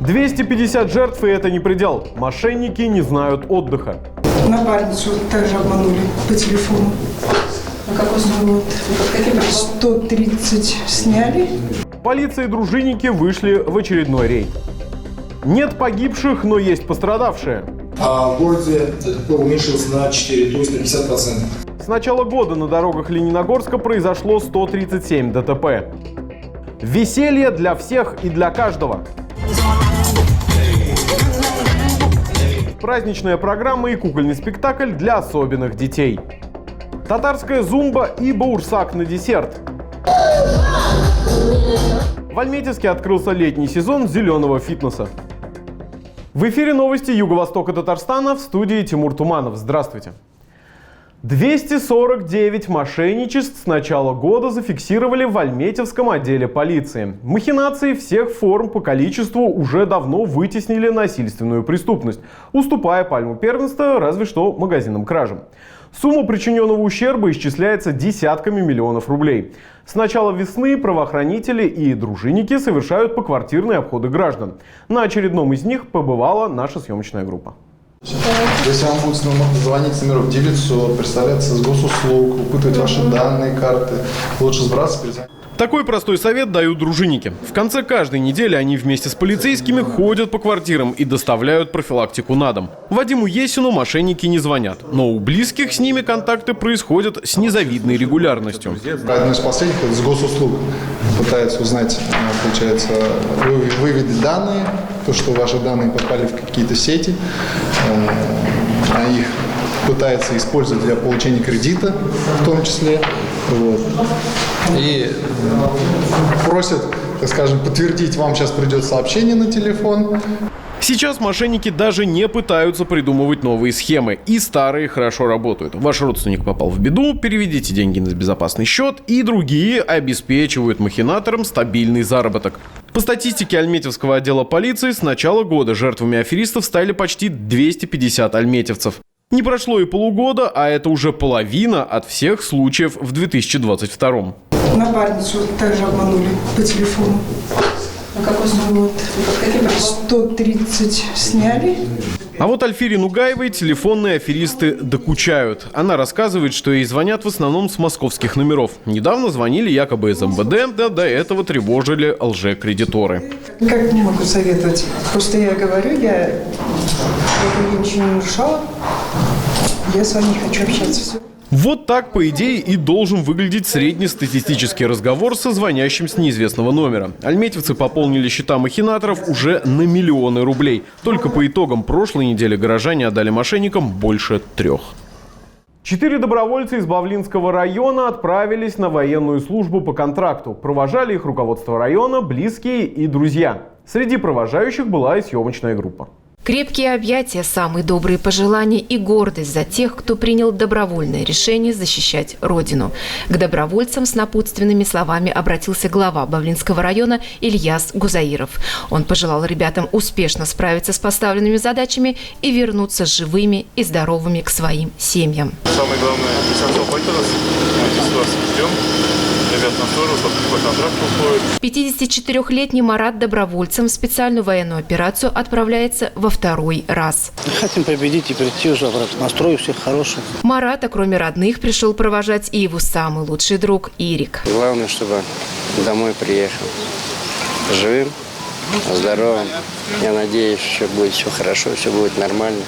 250 жертв, и это не предел. Мошенники не знают отдыха. Напарницу также обманули по телефону. На какой сумме? 130 сняли. Полиция и дружинники вышли в очередной рейд. Нет погибших, но есть пострадавшие. А в городе ДТП уменьшилось на 4, то есть на 50%. С начала года на дорогах Лениногорска произошло 137 ДТП. Веселье для всех и для каждого. Праздничная программа и кукольный спектакль для особенных детей. Татарская зумба и баурсак на десерт. В Альметьевске открылся летний сезон зеленого фитнеса. В эфире новости Юго-Востока Татарстана, в студии Тимур Туманов. Здравствуйте. 249 мошенничеств с начала года зафиксировали в Альметьевском отделе полиции. Махинации всех форм по количеству уже давно вытеснили насильственную преступность, уступая пальму первенства разве что магазинным кражам. Сумма причиненного ущерба исчисляется десятками миллионов рублей. С начала весны правоохранители и дружинники совершают поквартирные обходы граждан. На очередном из них побывала наша съемочная группа. Если вам будет звонить с номеров 900, представляться с госуслуг, выпытывать ваши данные, карты, лучше сбрасывать, перезвонить. Такой простой совет дают дружинники. В конце каждой недели они вместе с полицейскими ходят по квартирам и доставляют профилактику на дом. Вадиму Есину мошенники не звонят, но у близких с ними контакты происходят с незавидной регулярностью. Одно из последних – это с госуслуг. Пытается узнать, получается, выведать данные, то, что ваши данные попали в какие-то сети, а их пытается использовать для получения кредита, в том числе. Вот. И просят, так скажем, подтвердить, вам сейчас придет сообщение на телефон. Сейчас мошенники даже не пытаются придумывать новые схемы, и старые хорошо работают. Ваш родственник попал в беду, переведите деньги на безопасный счет, и другие обеспечивают махинаторам стабильный заработок. По статистике Альметьевского отдела полиции, с начала года жертвами аферистов стали почти 250 альметьевцев. Не прошло и полугода, а это уже половина от всех случаев в 2022. Напарницу также обманули по телефону. На какой сумме? 130 сняли. А вот Альфире Нугаевой телефонные аферисты докучают. Она рассказывает, что ей звонят в основном с московских номеров. Недавно звонили якобы из МВД, да до этого тревожили лже-кредиторы. Как не могу советовать. Просто я говорю, я ничего не нарушала. Я с вами не хочу общаться. Вот так, по идее, и должен выглядеть среднестатистический разговор со звонящим с неизвестного номера. Альметьевцы пополнили счета махинаторов уже на миллионы рублей. Только по итогам прошлой недели горожане отдали мошенникам больше 3. 4 добровольца из Бавлинского района отправились на военную службу по контракту. Провожали их руководство района, близкие и друзья. Среди провожающих была и съемочная группа. Крепкие объятия, самые добрые пожелания и гордость за тех, кто принял добровольное решение защищать Родину. К добровольцам с напутственными словами обратился глава Бавлинского района Ильяс Гузаиров. Он пожелал ребятам успешно справиться с поставленными задачами и вернуться живыми и здоровыми к своим семьям. Самое главное, без концов потерялось. Мы здесь вас ждем. Ребят на службу, по контракту уходят. 54-летний Марат добровольцем в специальную военную операцию отправляется во второй раз. Хотим победить и прийти уже обратно. Настрой у всех хороший. Марата, кроме родных, пришел провожать и его самый лучший друг Ирик. Главное, чтобы домой приехал живым, здоровым. Я надеюсь, что будет все хорошо, все будет нормально.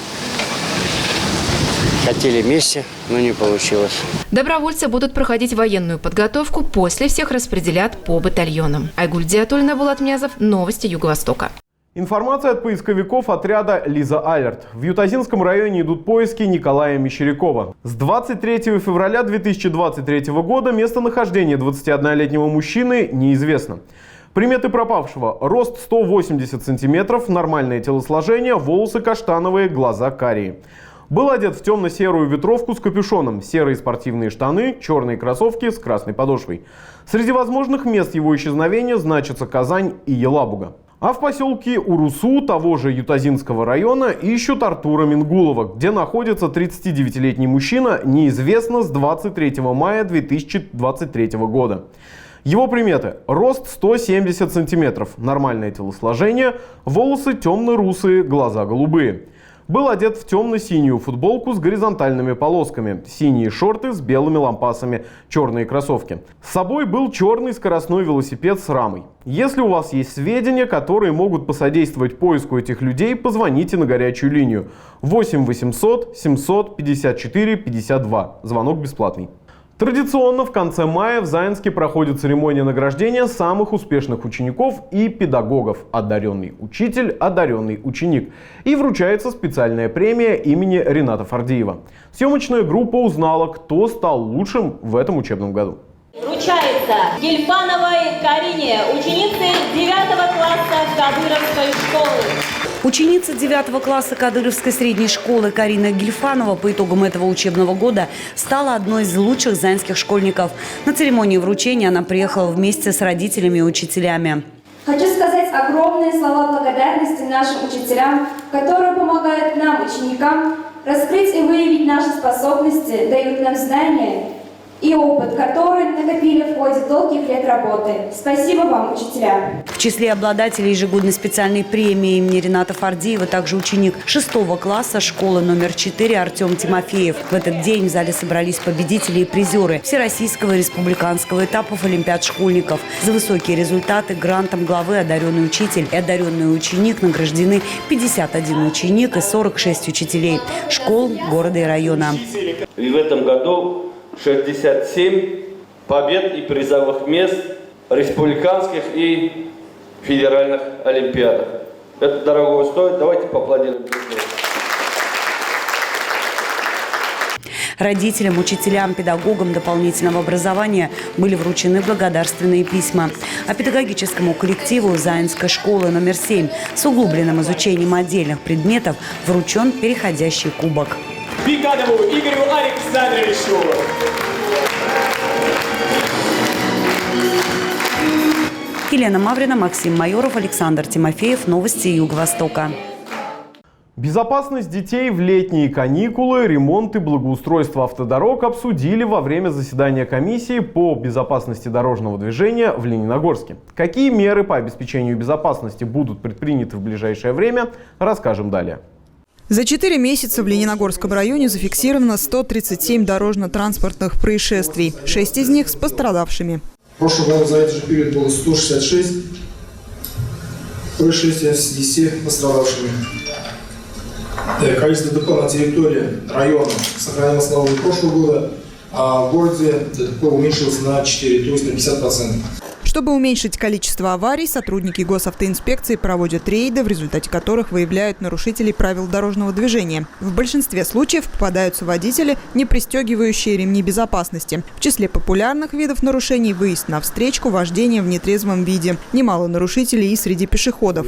Хотели вместе, но не получилось. Добровольцы будут проходить военную подготовку, после всех распределят по батальонам. Айгуль Диатульна, Булат Мязов, новости Юго-Востока. Информация от поисковиков отряда «Лиза Алерт». В Ютазинском районе идут поиски Николая Мещерякова. С 23 февраля 2023 года местонахождение 21-летнего мужчины неизвестно. Приметы пропавшего: рост 180 сантиметров, нормальное телосложение, волосы каштановые, глаза карие. Был одет в темно-серую ветровку с капюшоном, серые спортивные штаны, черные кроссовки с красной подошвой. Среди возможных мест его исчезновения значатся Казань и Елабуга. А в поселке Урусу того же Ютазинского района ищут Артура Мингулова, где находится 39-летний мужчина, неизвестно с 23 мая 2023 года. Его приметы: рост 170 сантиметров, нормальное телосложение, волосы темно-русые, глаза голубые. Был одет в темно-синюю футболку с горизонтальными полосками, синие шорты с белыми лампасами, черные кроссовки. С собой был черный скоростной велосипед с рамой. Если у вас есть сведения, которые могут посодействовать поиску этих людей, позвоните на горячую линию 8 800 700 54 52. Звонок бесплатный. Традиционно в конце мая в Заинске проходит церемония награждения самых успешных учеников и педагогов «Одаренный учитель», «Одаренный ученик». И вручается специальная премия имени Рената Фардиева. Съемочная группа узнала, кто стал лучшим в этом учебном году. Вручается Гильфановой Карине, ученице 9 класса Кадыровской школы. Ученица 9 класса Кадыровской средней школы Карина Гильфанова по итогам этого учебного года стала одной из лучших заинских школьников. На церемонию вручения она приехала вместе с родителями и учителями. Хочу сказать огромные слова благодарности нашим учителям, которые помогают нам, ученикам, раскрыть и выявить наши способности, дают нам знания и опыт, который накопили в ходе долгих лет работы. Спасибо вам, учителя. В числе обладателей ежегодной специальной премии имени Рената Фардиева также ученик 6 класса школы номер 4 Артем Тимофеев. В этот день в зале собрались победители и призеры всероссийского и республиканского этапов олимпиад школьников. За высокие результаты грантом главы «Одаренный учитель» и «Одаренный ученик» награждены 51 ученик и 46 учителей школ города и района. И в этом году 67 побед и призовых мест республиканских и федеральных олимпиадах. Это дорого стоит. Давайте поаплодируем. Родителям, учителям, педагогам дополнительного образования были вручены благодарственные письма. А педагогическому коллективу Заинской школы номер 7 с углубленным изучением отдельных предметов вручен переходящий кубок. Бигадову Игорю Александровичу. Елена Маврина, Максим Майоров, Александр Тимофеев. Новости Юго-Востока. Безопасность детей в летние каникулы, ремонт и благоустройство автодорог обсудили во время заседания комиссии по безопасности дорожного движения в Лениногорске. Какие меры по обеспечению безопасности будут предприняты в ближайшее время, расскажем далее. За 4 месяца в Лениногорском районе зафиксировано 137 дорожно-транспортных происшествий, 6 из них с пострадавшими. В прошлом году за этот же период было 166 происшествий с 10 пострадавшими. Количество ДТП на территории района сохранилось на уровне прошлого года, а в городе ДТП уменьшилось на 4, то есть на 50%. Чтобы уменьшить количество аварий, сотрудники госавтоинспекции проводят рейды, в результате которых выявляют нарушителей правил дорожного движения. В большинстве случаев попадаются водители, не пристегивающие ремни безопасности. В числе популярных видов нарушений – выезд на встречку, вождение в нетрезвом виде. Немало нарушителей и среди пешеходов.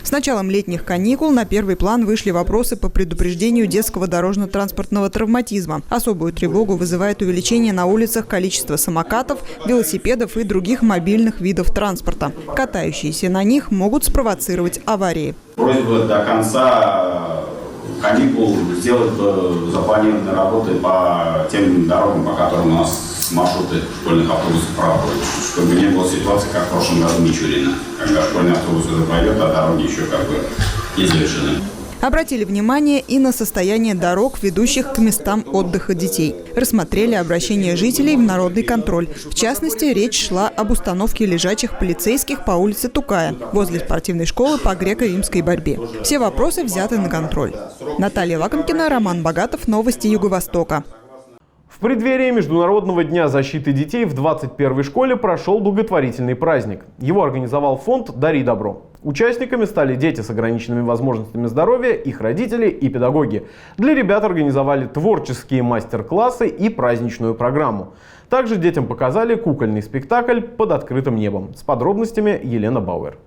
С началом летних каникул на первый план вышли вопросы по предупреждению детского дорожно-транспортного травматизма. Особую тревогу вызывает увеличение на улицах количества самокатов, велосипедов и других мобильных видов транспорта. Катающиеся на них могут спровоцировать аварии. Просьба до конца каникул сделать запланированные работы по тем дорогам, по которым у нас маршруты школьных автобусов проходят, чтобы не было ситуации, как в прошлом году в Мичурино, когда школьный автобус уже пройдет, а дороги еще не завершены. Обратили внимание и на состояние дорог, ведущих к местам отдыха детей. Рассмотрели обращения жителей в народный контроль. В частности, речь шла об установке лежачих полицейских по улице Тукая, возле спортивной школы по греко-римской борьбе. Все вопросы взяты на контроль. Наталья Лакомкина, Роман Богатов. Новости Юго-Востока. В преддверии Международного дня защиты детей в 21-й школе прошел благотворительный праздник. Его организовал фонд «Дари добро». Участниками стали дети с ограниченными возможностями здоровья, их родители и педагоги. Для ребят организовали творческие мастер-классы и праздничную программу. Также детям показали кукольный спектакль «Под открытым небом». С подробностями Елена Бауэр.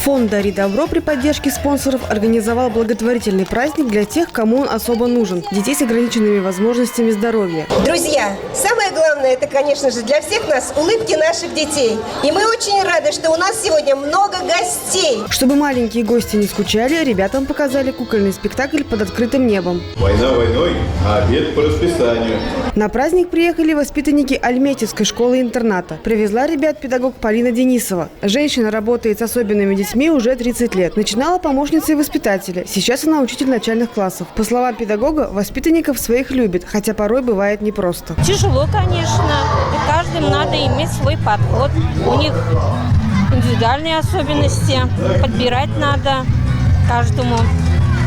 Фонд «Дари добро» при поддержке спонсоров организовал благотворительный праздник для тех, кому он особо нужен – детей с ограниченными возможностями здоровья. Друзья, самое главное, это, конечно же, для всех нас улыбки наших детей. И мы очень рады, что у нас сегодня много гостей. Чтобы маленькие гости не скучали, ребятам показали кукольный спектакль под открытым небом. Война войной, а обед по расписанию. На праздник приехали воспитанники Альметьевской школы-интерната. Привезла ребят педагог Полина Денисова. Женщина работает с особенными детьми уже 30 лет. Начинала помощницей воспитателя. Сейчас она учитель начальных классов. По словам педагога, воспитанников своих любит, хотя порой бывает непросто. Тяжело, конечно. И каждым надо иметь свой подход. У них индивидуальные особенности. Подбирать надо каждому.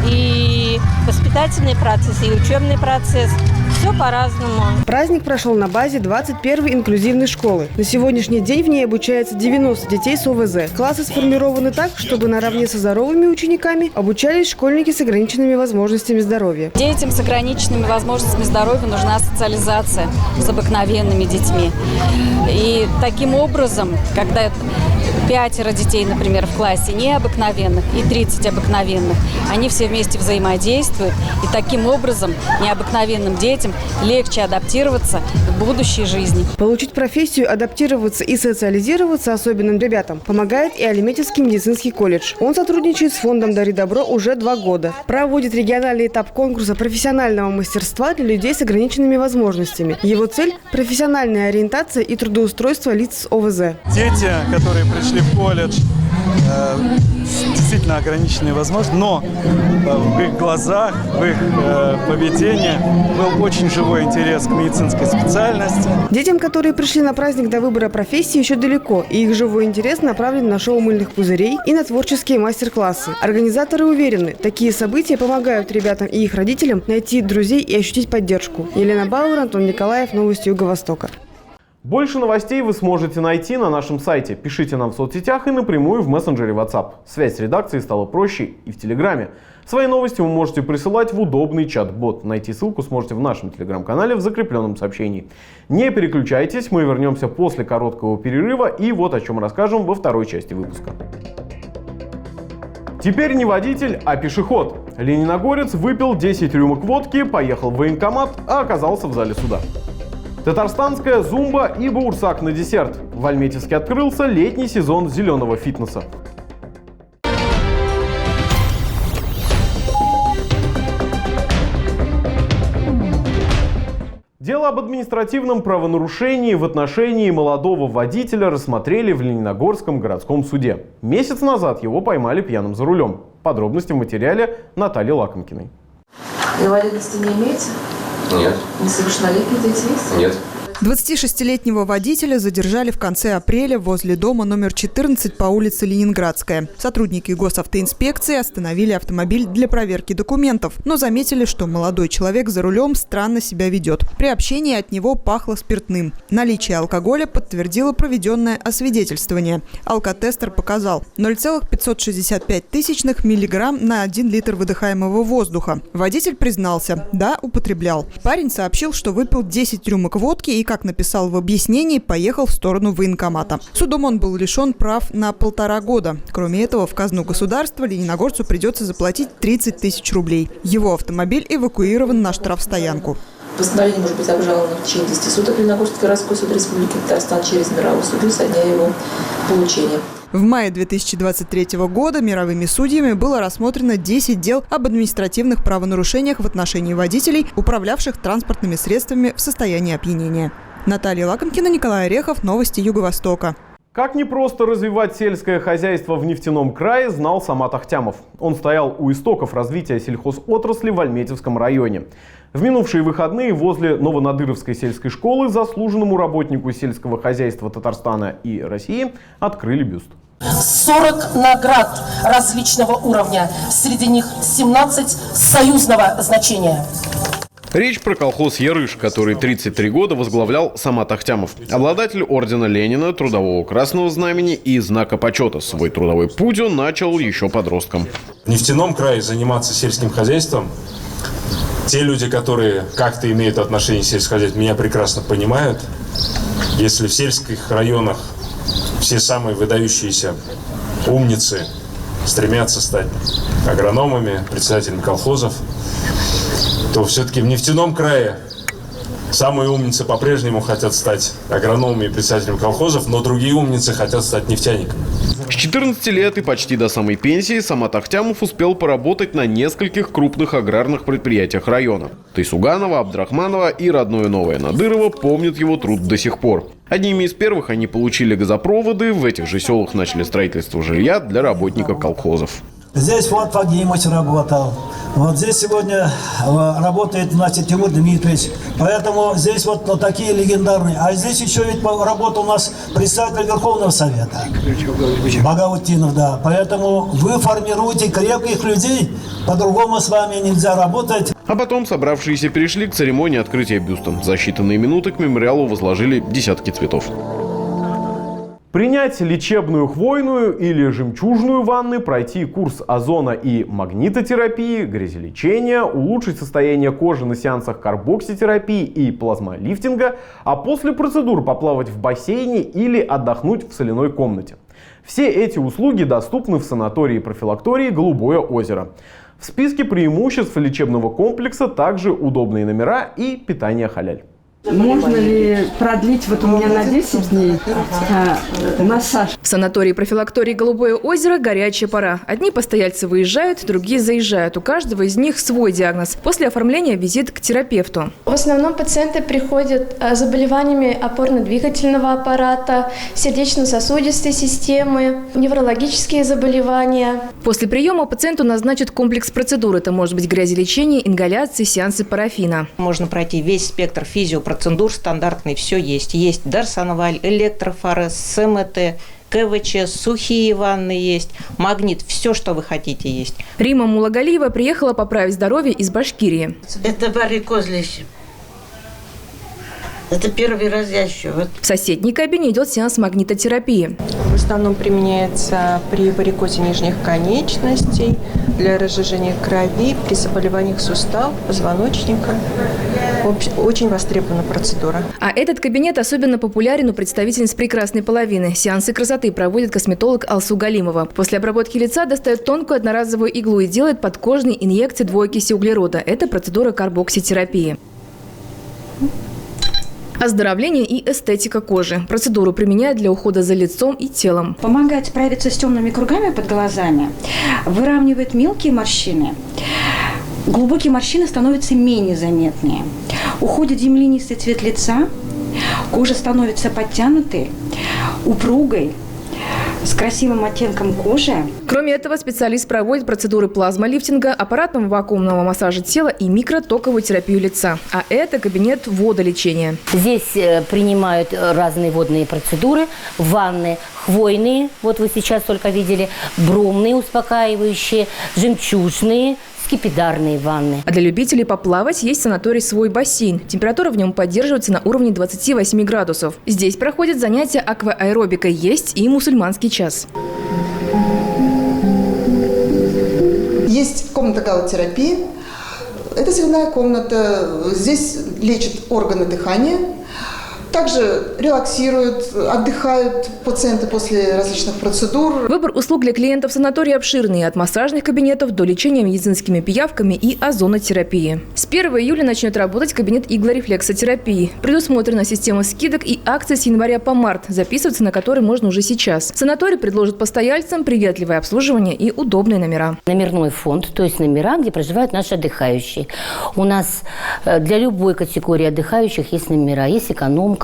И воспитательный процесс, и учебный процесс. Все по-разному. Праздник прошел на базе 21-й инклюзивной школы. На сегодняшний день в ней обучается 90 детей с ОВЗ. Классы сформированы так, чтобы наравне со здоровыми учениками обучались школьники с ограниченными возможностями здоровья. Детям с ограниченными возможностями здоровья нужна социализация с обыкновенными детьми. И таким образом, когда 5 детей, например, в классе необыкновенных и 30 обыкновенных, они все вместе взаимодействуют. И таким образом необыкновенным детям легче адаптироваться к будущей жизни. Получить профессию, адаптироваться и социализироваться особенным ребятам помогает и Альметьевский медицинский колледж. Он сотрудничает с фондом «Дари добро» уже 2 года. Проводит региональный этап конкурса профессионального мастерства для людей с ограниченными возможностями. Его цель – профессиональная ориентация и трудоустройство лиц с ОВЗ. Дети, которые пришли в колледж, действительно ограниченные возможности, но в их глазах, в их поведении был очень живой интерес к медицинской специальности. Детям, которые пришли на праздник до выбора профессии, еще далеко, и их живой интерес направлен на шоу мыльных пузырей и на творческие мастер-классы. Организаторы уверены, такие события помогают ребятам и их родителям найти друзей и ощутить поддержку. Елена Бауэр, Антон Николаев, Новости Юго-Востока. Больше новостей вы сможете найти на нашем сайте. Пишите нам в соцсетях и напрямую в мессенджере WhatsApp. Связь с редакцией стала проще и в Телеграме. Свои новости вы можете присылать в удобный чат-бот. Найти ссылку сможете в нашем Телеграм-канале в закрепленном сообщении. Не переключайтесь, мы вернемся после короткого перерыва и вот о чем расскажем во второй части выпуска. Теперь не водитель, а пешеход. Лениногорец выпил 10 рюмок водки, поехал в военкомат, а оказался в зале суда. Татарстанская зумба и баурсак на десерт. В Альметьевске открылся летний сезон зеленого фитнеса. Дело об административном правонарушении в отношении молодого водителя рассмотрели в Лениногорском городском суде. Месяц назад его поймали пьяным за рулем. Подробности в материале Натальи Лакомкиной. Инвалидности не имеете? Нет. Несовершеннолетние дети есть? Нет. 26-летнего водителя задержали в конце апреля возле дома номер 14 по улице Ленинградская. Сотрудники госавтоинспекции остановили автомобиль для проверки документов, но заметили, что молодой человек за рулем странно себя ведет. При общении от него пахло спиртным. Наличие алкоголя подтвердило проведенное освидетельствование. Алкотестер показал 0,565 миллиграмм на 1 литр выдыхаемого воздуха. Водитель признался, да, употреблял. Парень сообщил, что выпил 10 рюмок водки и, как написал в объяснении, поехал в сторону военкомата. Судом он был лишен прав на 1,5 года. Кроме этого, в казну государства лениногорцу придется заплатить 30 тысяч рублей. Его автомобиль эвакуирован на штрафстоянку. Постановление может быть обжаловано в течение 10 суток Лениногорский городской суд Республики Татарстан через мировой суд со дня его получения. В мае 2023 года мировыми судьями было рассмотрено 10 дел об административных правонарушениях в отношении водителей, управлявших транспортными средствами в состоянии опьянения. Наталья Лакомкина, Николай Орехов, Новости Юго-Востока. Как непросто развивать сельское хозяйство в нефтяном крае, знал Самат Ахтямов. Он стоял у истоков развития сельхозотрасли в Альметьевском районе. В минувшие выходные возле Новонадыровской сельской школы заслуженному работнику сельского хозяйства Татарстана и России открыли бюст. 40 наград различного уровня, среди них 17 союзного значения. Речь про колхоз «Ярыш», который 33 года возглавлял Самат Ахтямов. Обладатель ордена Ленина, Трудового Красного Знамени и Знака Почета. Свой трудовой путь он начал еще подростком. В нефтяном крае заниматься сельским хозяйством, те люди, которые как-то имеют отношение к сельскому хозяйству, меня прекрасно понимают. Если в сельских районах все самые выдающиеся умницы стремятся стать агрономами, председателями колхозов, то все-таки в нефтяном крае Самые умницы по-прежнему хотят стать агрономами и председателями колхозов, но другие умницы хотят стать нефтяниками. С 14 лет и почти до самой пенсии Самат Ахтямов успел поработать на нескольких крупных аграрных предприятиях района. Тайсуганова, Абдрахманова и родное Новое Надырово помнят его труд до сих пор. Одними из первых они получили газопроводы, в этих же селах начали строительство жилья для работников колхозов. Здесь вот Фагимович работал. Вот здесь сегодня работает Тимур Дмитриевич. Поэтому здесь вот такие легендарные. А здесь еще ведь работал у нас представитель Верховного Совета. Багаутдинов, да. Поэтому вы формируете крепких людей. По-другому с вами нельзя работать. А потом собравшиеся перешли к церемонии открытия бюста. За считанные минуты к мемориалу возложили десятки цветов. Принять лечебную хвойную или жемчужную ванны, пройти курс озона и магнитотерапии, грязелечения, улучшить состояние кожи на сеансах карбокситерапии и плазмолифтинга, а после процедур поплавать в бассейне или отдохнуть в соляной комнате. Все эти услуги доступны в санатории-профилактории «Голубое озеро». В списке преимуществ лечебного комплекса также удобные номера и питание халяль. Можно ли продлить вот у меня на 10 дней массаж? В санатории-профилактории «Голубое озеро» горячая пора. Одни постояльцы выезжают, другие заезжают. У каждого из них свой диагноз. После оформления визит к терапевту. В основном пациенты приходят с заболеваниями опорно-двигательного аппарата, сердечно-сосудистой системы, неврологические заболевания. После приема пациенту назначат комплекс процедур. Это может быть грязелечение, ингаляции, сеансы парафина. Можно пройти весь спектр физиопроцедур стандартный, все есть. Есть дарсонваль, электрофорез, СМТ, КВЧ, сухие ванны есть, магнит, все, что вы хотите, есть. Рима Мулагалиева приехала поправить здоровье из Башкирии. Это варикоз лечим. Это первый раз я еще. В соседней кабине идет сеанс магнитотерапии. В основном применяется при варикозе нижних конечностей, для разжижения крови, при заболеваниях суставов, позвоночника. Очень востребована процедура. А этот кабинет особенно популярен у представительниц прекрасной половины. Сеансы красоты проводит косметолог Алсу Галимова. После обработки лица достает тонкую одноразовую иглу и делает подкожные инъекции двуокиси углерода. Это процедура карбокситерапии. Оздоровление и эстетика кожи. Процедуру применяют для ухода за лицом и телом. Помогает справиться с темными кругами под глазами, выравнивает мелкие морщины. Глубокие морщины становятся менее заметные. Уходит землянистый цвет лица, кожа становится подтянутой, упругой, с красивым оттенком кожи. Кроме этого, специалист проводит процедуры плазмолифтинга, аппаратного вакуумного массажа тела и микротоковую терапию лица. А это кабинет водолечения. Здесь принимают разные водные процедуры, ванны хвойные, вот вы сейчас только видели, бромные успокаивающие, жемчужные, скипидарные ванны. А для любителей поплавать есть в санатории свой бассейн. Температура в нем поддерживается на уровне 28 градусов. Здесь проходят занятия аквааэробикой, есть и мусульманский час. Есть комната галотерапии. Это соляная комната. Здесь лечат органы дыхания. Также релаксируют, отдыхают пациенты после различных процедур. Выбор услуг для клиентов санатория обширный. От массажных кабинетов до лечения медицинскими пиявками и озонотерапии. С 1 июля начнет работать кабинет иглорефлексотерапии. Предусмотрена система скидок и акций с января по март, записываться на которые можно уже сейчас. Санаторий предложит постояльцам приветливое обслуживание и удобные номера. Номерной фонд, то есть номера, где проживают наши отдыхающие. У нас для любой категории отдыхающих есть номера. Есть эконом-класса,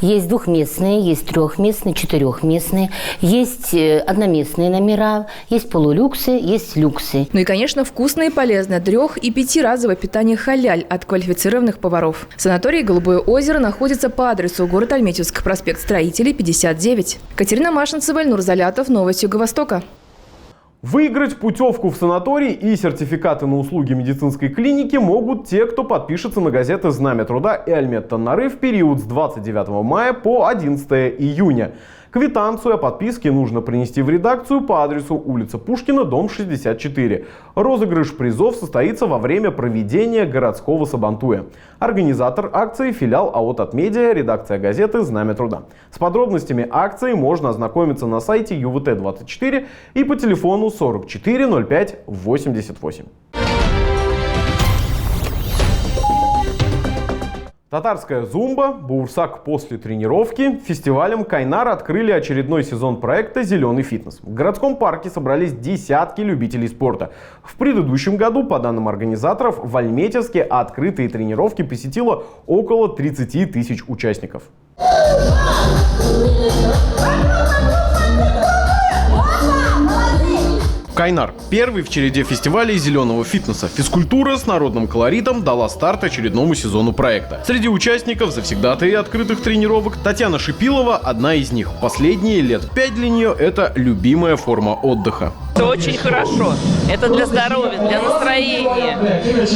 есть двухместные, есть трехместные, четырехместные, есть одноместные номера, есть полулюксы, есть люксы. Ну и, конечно, вкусное и полезное 3- и 5-разовое питание халяль от квалифицированных поваров. Санаторий «Голубое озеро» находится по адресу город Альметьевск, проспект Строителей, 59. Катерина Машинцева, Эльнур Залятов, Новости Юго-Востока. Выиграть путевку в санаторий и сертификаты на услуги медицинской клиники могут те, кто подпишется на газеты «Знамя труда» и «Альмет-Таннары» в период с 29 мая по 11 июня. Квитанцию о подписке нужно принести в редакцию по адресу улица Пушкина, дом 64. Розыгрыш призов состоится во время проведения городского сабантуя. Организатор акции – филиал АО «Татмедиа», редакция газеты «Знамя труда». С подробностями акции можно ознакомиться на сайте ЮВТ-24 и по телефону 44 05 88. Татарская зумба, Баурсак после тренировки. Фестивалем Кайнар открыли очередной сезон проекта «Зеленый фитнес». В городском парке собрались десятки любителей спорта. В предыдущем году, по данным организаторов, в Альметьевске открытые тренировки посетило около 30 тысяч участников. Кайнар – первый в череде фестивалей зеленого фитнеса. Физкультура с народным колоритом дала старт очередному сезону проекта. Среди участников завсегдатаи открытых тренировок Татьяна Шипилова – одна из них. Последние лет 5 для нее – это любимая форма отдыха. Это очень хорошо. Это для здоровья, для настроения,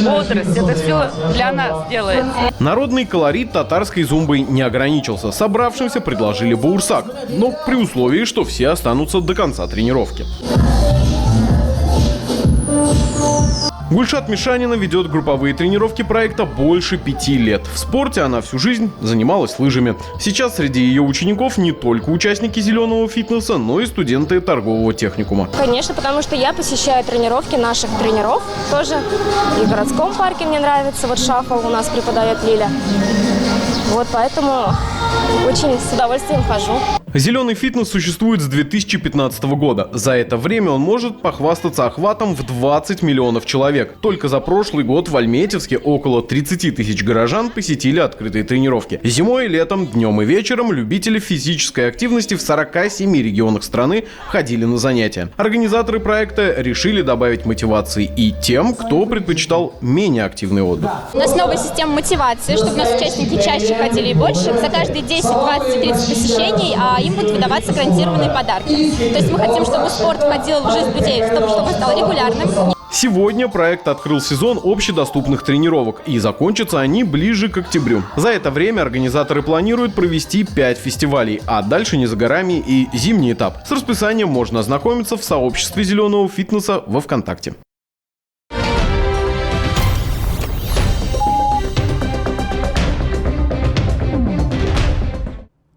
бодрость. Это все для нас делается. Народный колорит татарской зумбой не ограничился. Собравшимся предложили Баурсак. Но при условии, что все останутся до конца тренировки. Гульшат Мишанина ведет групповые тренировки проекта больше 5 лет. В спорте она всю жизнь занималась лыжами. Сейчас среди ее учеников не только участники зеленого фитнеса, но и студенты торгового техникума. Конечно, потому что я посещаю тренировки наших тренеров тоже. И в городском парке мне нравится. Вот шафл у нас преподает Лиля. Вот поэтому очень с удовольствием хожу. Зеленый фитнес существует с 2015 года. За это время он может похвастаться охватом в 20 миллионов человек. Только за прошлый год в Альметьевске около 30 тысяч горожан посетили открытые тренировки. Зимой и летом, днем и вечером любители физической активности в 47 регионах страны ходили на занятия. Организаторы проекта решили добавить мотивации и тем, кто предпочитал менее активный отдых. У нас новая система мотивации, чтобы у нас участники чаще ходили и больше. За каждые 10, 20, 30 посещений им будут выдаваться гарантированные подарки. То есть мы хотим, чтобы спорт входил в жизнь людей, чтобы он стал регулярным. Сегодня проект открыл сезон общедоступных тренировок, и закончатся они ближе к октябрю. За это время организаторы планируют провести 5 фестивалей, а дальше не за горами и зимний этап. С расписанием можно ознакомиться в сообществе зеленого фитнеса во ВКонтакте.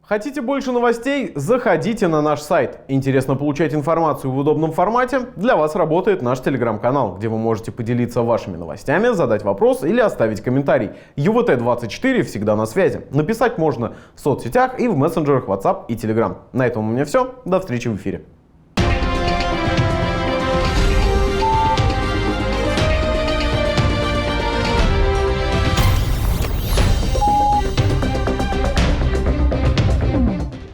Хотите больше новостей? Заходите на наш сайт. Интересно получать информацию в удобном формате? Для вас работает наш телеграм-канал, где вы можете поделиться вашими новостями, задать вопрос или оставить комментарий. ЮВТ24 всегда на связи. Написать можно в соцсетях и в мессенджерах WhatsApp и Telegram. На этом у меня все. До встречи в эфире.